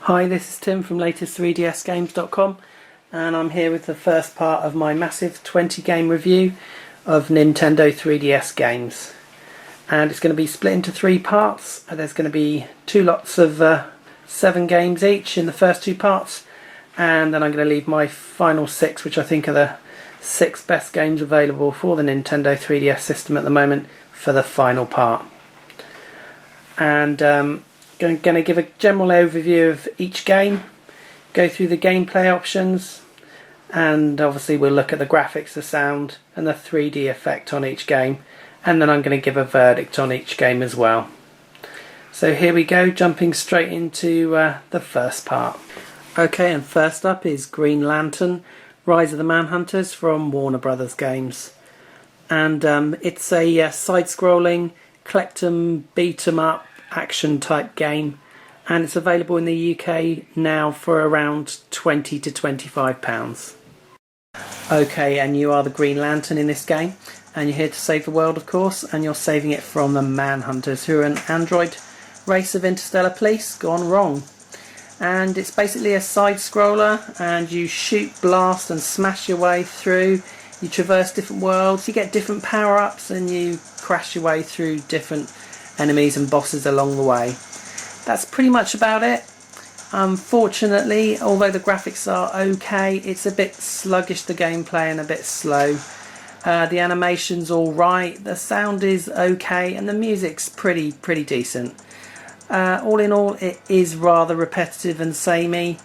Hi, this is Tim from latest3dsgames.com, and I'm here with the first part of my massive 20 game review of Nintendo 3DS games. And it's going to be split into three parts. There's going to be two lots of 7 games each in the first two parts, and then I'm going to leave my final 6, which I think are the 6 best games available for the Nintendo 3DS system at the moment, for the final part. And going to give a general overview of each game, go through the gameplay options, and obviously we'll look at the graphics, the sound and the 3D effect on each game, and then I'm going to give a verdict on each game as well. So here we go, jumping straight into the first part. Okay, and first up is Green Lantern Rise of the Manhunters from Warner Brothers Games, and it's a side-scrolling collect 'em beat 'em up action type game, and it's available in the UK now for around £20 to £25. Okay, and you are the Green Lantern in this game, and you're here to save the world, of course, and you're saving it from the Manhunters, who are an android race of interstellar police gone wrong. And it's basically a side scroller, and you shoot, blast and smash your way through. You traverse different worlds, you get different power-ups, and you crash your way through different enemies and bosses along the way. That's pretty much about it. Unfortunately, although the graphics are okay, it's a bit sluggish, the gameplay, and a bit slow. The animation's alright, the sound is okay, and the music's pretty decent. All in all, it is rather repetitive and samey,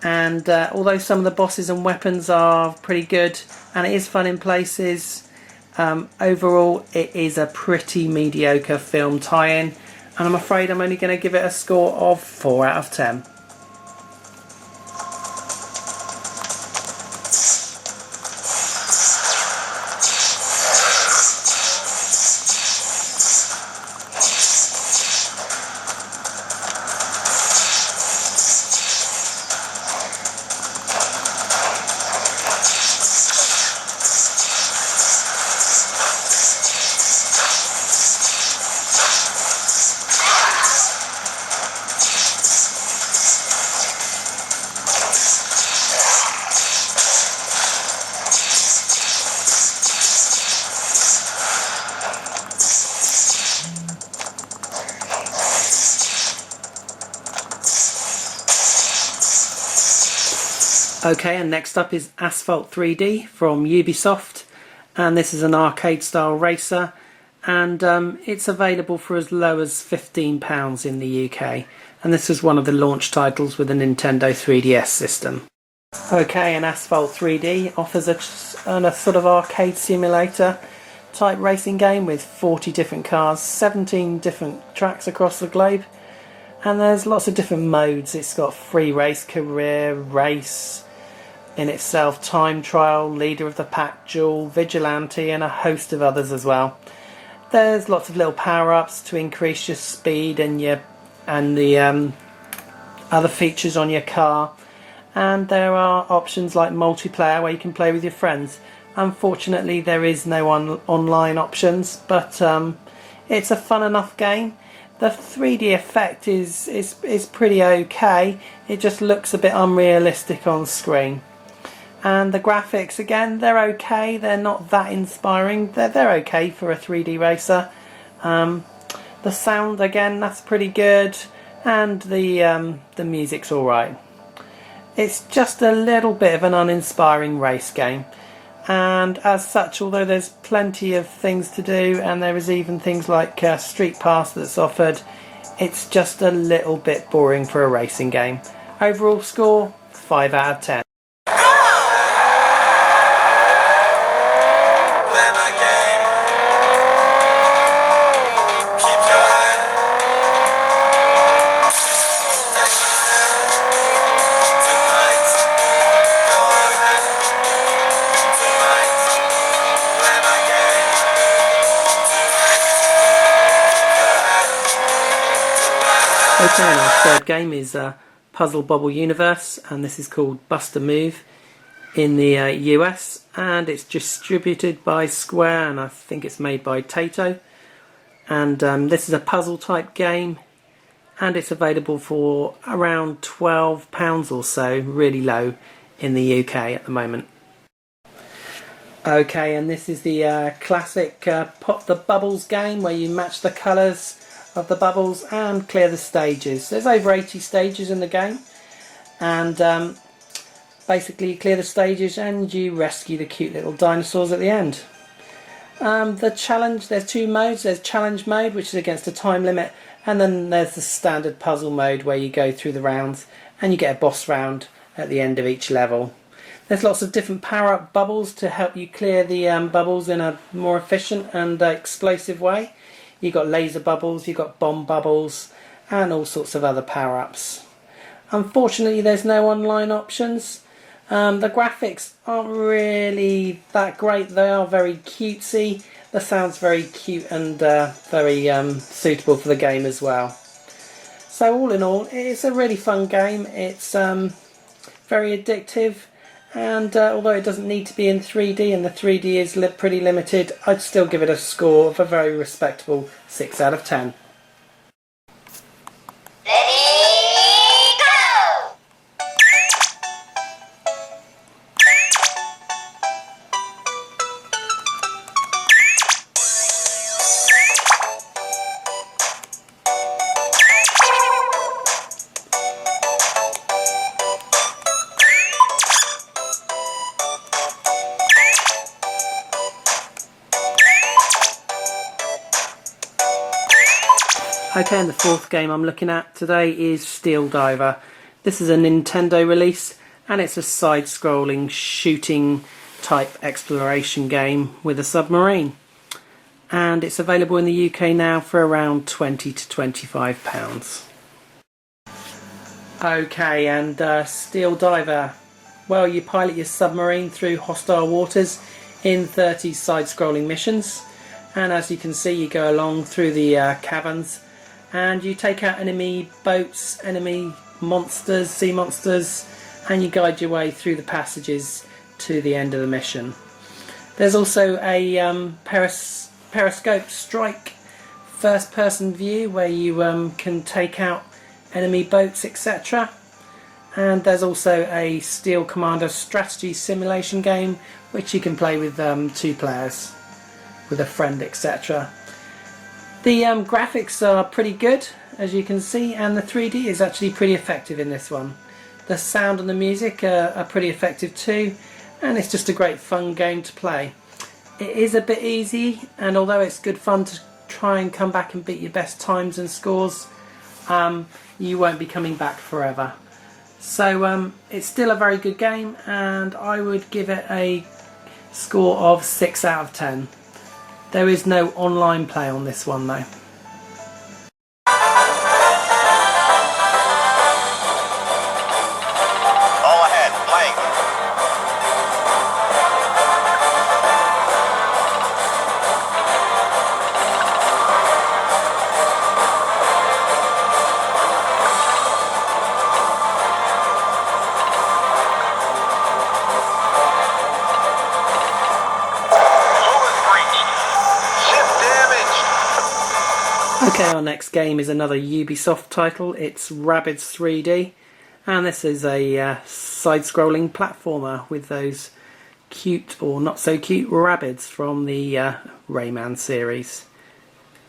and although some of the bosses and weapons are pretty good and it is fun in places, overall it is a pretty mediocre film tie-in, and I'm afraid I'm only going to give it a score of 4 out of 10. Okay, and next up is Asphalt 3D from Ubisoft, and this is an arcade style racer, and it's available for as low as £15 in the UK, and this is one of the launch titles with the Nintendo 3DS system. Okay, and Asphalt 3D offers a sort of arcade simulator type racing game with 40 different cars, 17 different tracks across the globe, and there's lots of different modes. It's got free race, career, race in itself, time trial, leader of the pack, duel, vigilante, and a host of others as well. There's lots of little power-ups to increase your speed and the other features on your car, and there are options like multiplayer where you can play with your friends. Unfortunately, there is no online options, but it's a fun enough game. The 3D effect is pretty okay. It just looks a bit unrealistic on screen. And the graphics, again, they're okay. They're not that inspiring. They're okay for a 3D racer. The sound, again, that's pretty good, and the music's alright. It's just a little bit of an uninspiring race game, and as such, although there's plenty of things to do, and there is even things like Street Pass that's offered, it's just a little bit boring for a racing game. Overall score, 5 out of 10. Okay, and our third game is Puzzle Bobble Universe, and this is called Bust a Move in the US, and it's distributed by Square, and I think it's made by Taito. And this is a puzzle type game, and it's available for around £12 or so, really low in the UK at the moment. Okay, and this is the classic Pop the Bubbles game, where you match the colours of the bubbles and clear the stages. There's over 80 stages in the game, and basically you clear the stages and you rescue the cute little dinosaurs at the end. The challenge, there's two modes. There's challenge mode, which is against a time limit, and then there's the standard puzzle mode where you go through the rounds and you get a boss round at the end of each level. There's lots of different power-up bubbles to help you clear the bubbles in a more efficient and explosive way. You've got laser bubbles, you've got bomb bubbles, and all sorts of other power-ups. Unfortunately, there's no online options. The graphics aren't really that great. They are very cutesy. The sound's very cute and very suitable for the game as well. So all in all, it's a really fun game. It's very addictive, and although it doesn't need to be in 3D, and the 3D is pretty limited, I'd still give it a score of a very respectable 6 out of 10. Okay, and the fourth game I'm looking at today is Steel Diver. This is a Nintendo release, and it's a side-scrolling shooting type exploration game with a submarine. And it's available in the UK now for around £20 to £25. Okay, and Steel Diver. Well, you pilot your submarine through hostile waters in 30 side-scrolling missions. And as you can see, you go along through the caverns, and you take out enemy boats, enemy monsters, sea monsters, and you guide your way through the passages to the end of the mission. There's also a periscope strike first person view where you can take out enemy boats, etc. And there's also a Steel Commander strategy simulation game which you can play with 2 players, with a friend, etc. The graphics are pretty good, as you can see, and the 3D is actually pretty effective in this one. The sound and the music are pretty effective too, and it's just a great fun game to play. It is a bit easy, and although it's good fun to try and come back and beat your best times and scores, you won't be coming back forever. So it's still a very good game, and I would give it a score of 6 out of 10. There is no online play on this one though. All ahead, blank. Okay, our next game is another Ubisoft title. It's Rabbids 3D, and this is a side-scrolling platformer with those cute or not so cute Rabbids from the Rayman series.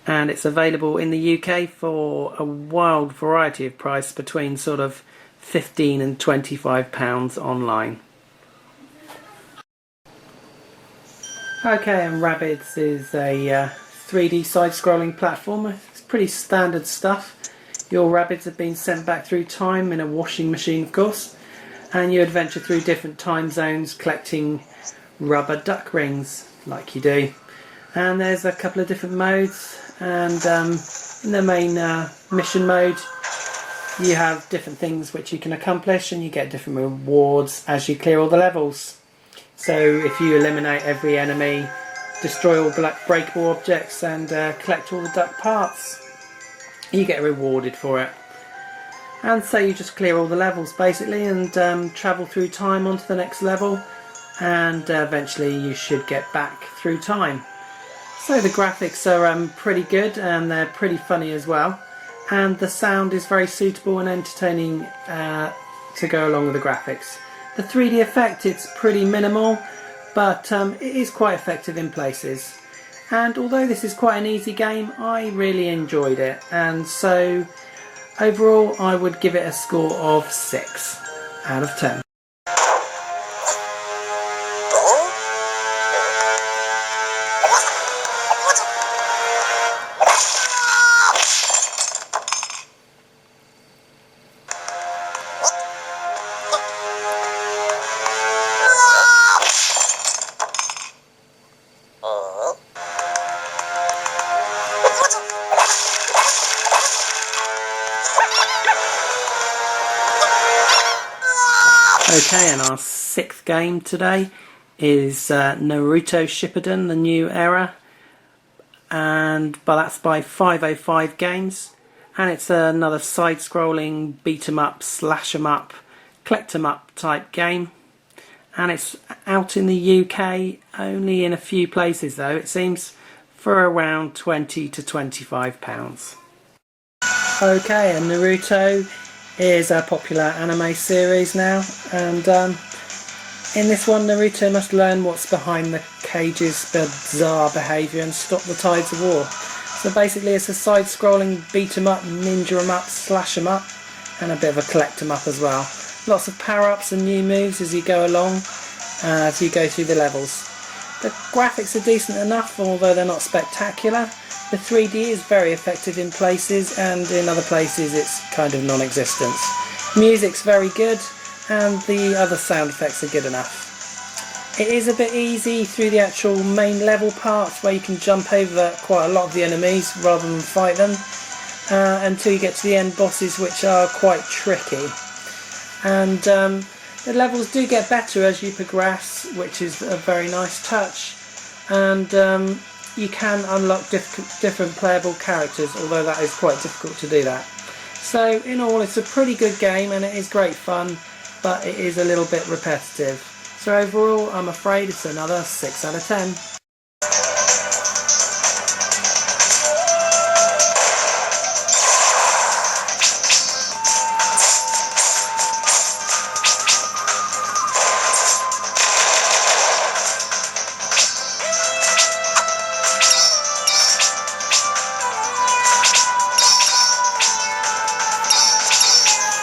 And it's available in the UK for a wild variety of price between sort of £15 and £25 online. Okay, and Rabbids is a 3D side-scrolling platformer. It's pretty standard stuff. Your Rabbids have been sent back through time in a washing machine, of course, and you adventure through different time zones collecting rubber duck rings like you do. And there's a couple of different modes, and in the main mission mode you have different things which you can accomplish, and you get different rewards as you clear all the levels. So if you eliminate every enemy, destroy all breakable objects, and collect all the duck parts, you get rewarded for it. And so you just clear all the levels basically, and travel through time onto the next level, and eventually you should get back through time. So the graphics are pretty good, and they're pretty funny as well, and the sound is very suitable and entertaining to go along with the graphics. The 3D effect, it's pretty minimal, but it is quite effective in places. And although this is quite an easy game, I really enjoyed it, and so overall I would give it a score of 6 out of 10. Okay, and our 6th game today is Naruto Shippuden, the new era, and that's by 505 Games, and it's another side-scrolling beat 'em up, slash 'em up, collect 'em up type game, and it's out in the UK only in a few places though, it seems, for around £20 to £25. Okay, and Naruto is a popular anime series now, and in this one Naruto must learn what's behind the cage's bizarre behaviour and stop the tides of war. So basically it's a side-scrolling beat 'em up, ninja 'em up, slash 'em up, and a bit of a collect 'em up as well. Lots of power-ups and new moves as you go along, as you go through the levels. The graphics are decent enough, although they're not spectacular. The 3D is very effective in places, and in other places it's kind of non-existent. Music's very good, and the other sound effects are good enough. It is a bit easy through the actual main level parts, where you can jump over quite a lot of the enemies rather than fight them, until you get to the end bosses, which are quite tricky. And the levels do get better as you progress, which is a very nice touch, and you can unlock different playable characters, although that is quite difficult to do that. So in all, it's a pretty good game and it is great fun, but it is a little bit repetitive. So overall, I'm afraid it's another 6 out of 10.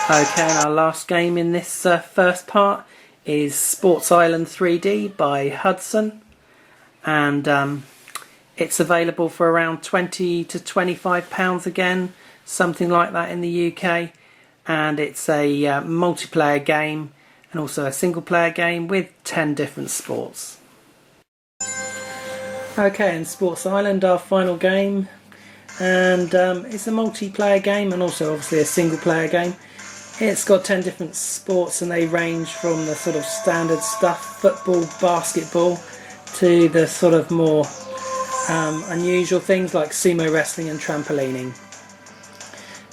Okay, and our last game in this first part is Sports Island 3D by Hudson, and it's available for around £20 to £25 again, something like that in the UK, and it's a multiplayer game and also a single player game with 10 different sports. Okay, and Sports Island, our final game, and it's a multiplayer game and also obviously a single player game. It's got 10 different sports, and they range from the sort of standard stuff, football, basketball, to the sort of more unusual things like sumo wrestling and trampolining.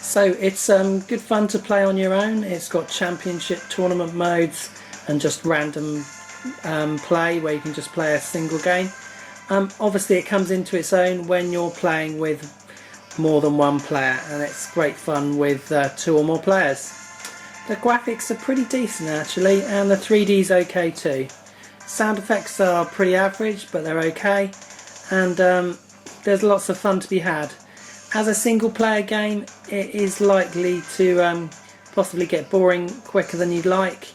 So it's good fun to play on your own. It's got championship tournament modes and just random play where you can just play a single game. Obviously it comes into its own when you're playing with more than one player, and it's great fun with 2 or more players. The graphics are pretty decent actually, and the 3D's okay too. Sound effects are pretty average, but they're okay, and there's lots of fun to be had. As a single player game, it is likely to possibly get boring quicker than you'd like,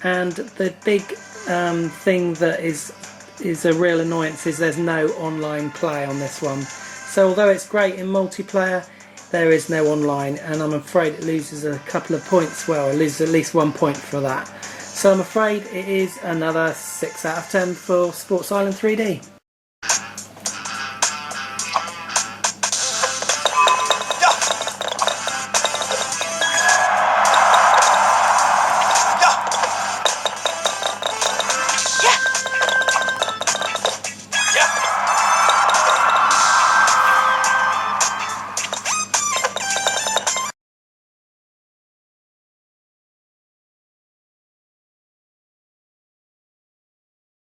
and the big thing that is a real annoyance is there's no online play on this one. So although it's great in multiplayer, there is no online, and I'm afraid it loses a couple of points. Well, it loses at least 1 point for that. So I'm afraid it is another 6 out of 10 for Sports Island 3D.